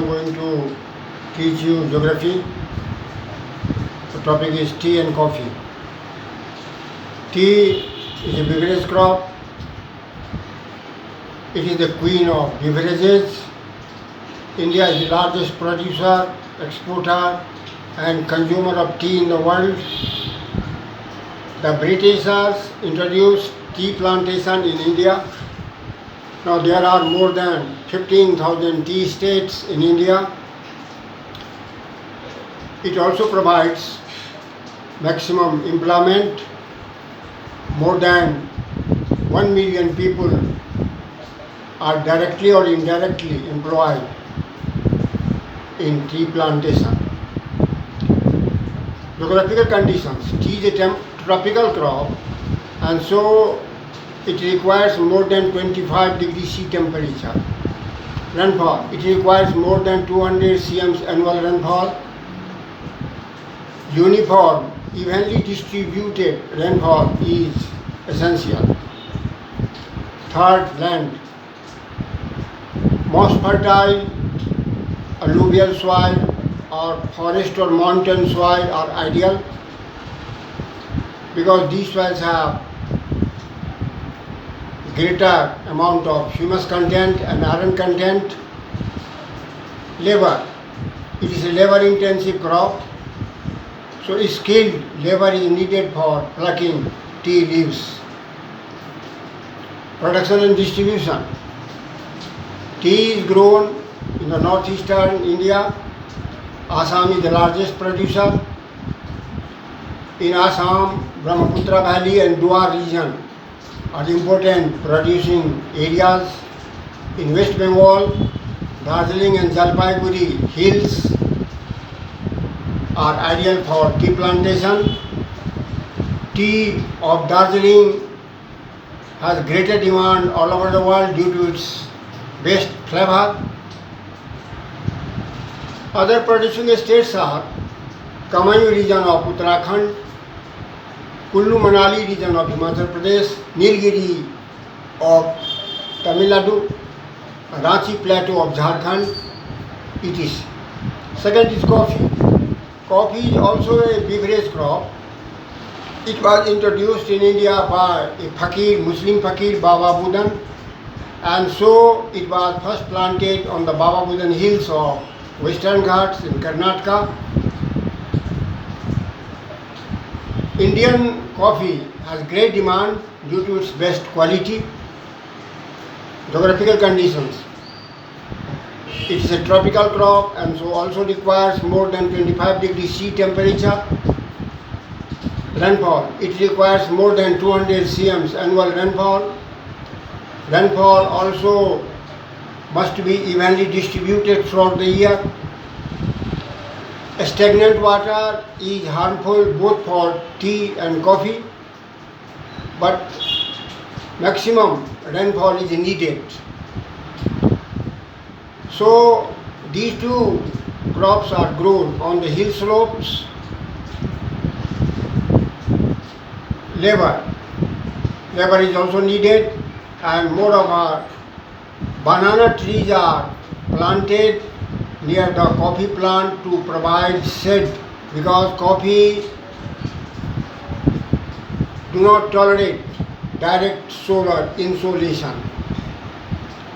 am going to teach you geography. The topic is tea and coffee. Tea is a beverage crop. It is the queen of beverages. India is the largest producer, exporter and consumer of tea in the world. The Britishers introduced tea plantation in India. Now there are more than 15,000 tea estates in India. It also provides maximum employment. More than 1 million people are directly or indirectly employed in tea plantation. Geographical conditions. Tea is a tropical crop, and so it requires more than 25 degrees C temperature. Rainfall. It requires more than 200 cm annual rainfall. Uniform, evenly distributed rainfall is essential. Third, land. Most fertile alluvial soil or forest or mountain soil are ideal because these soils have greater amount of humus content and iron content. Labor. It is a labor intensive crop, so skilled labor is needed for plucking tea leaves. Production and distribution. Tea is grown in the northeastern India. Assam is the largest producer. In Assam, Brahmaputra Valley and Duar region are the important producing areas. In West Bengal, Darjeeling and Jalpaiguri hills are ideal for tea plantation. Tea of Darjeeling has greater demand all over the world due to its best flavor. Other producing states are Kamayu region of Uttarakhand, Kullu Manali region of Himachal Pradesh, Nilgiri of Tamil Nadu, Ranchi Plateau of Jharkhand, etc. Second is coffee. Coffee is also a beverage crop. It was introduced in India by a fakir, Muslim fakir, Baba Budan, and so it was first planted on the Baba Budan hills of Western Ghats in Karnataka. Indian coffee has great demand due to its best quality. Geographical conditions. It is a tropical crop and so also requires more than 25 degrees C temperature. Rainfall. It requires more than 200 cm annual rainfall. Rainfall also must be evenly distributed throughout the year. Stagnant water is harmful both for tea and coffee, but maximum rainfall is needed. So these two crops are grown on the hill slopes. Labor is also needed, and moreover banana trees are planted near the coffee plant to provide shade because coffee do not tolerate direct solar insolation.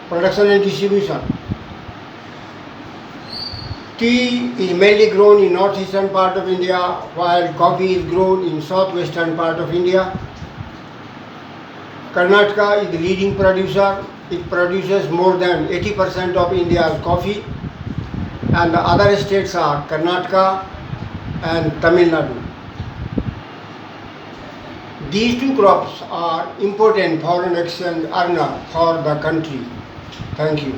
Production and distribution. Tea is mainly grown in northeastern part of India, while coffee is grown in southwestern part of India. Karnataka is the leading producer. It produces more than 80% of India's coffee, and the other states are Karnataka and Tamil Nadu. These two crops are important foreign exchange earner for the country. Thank you.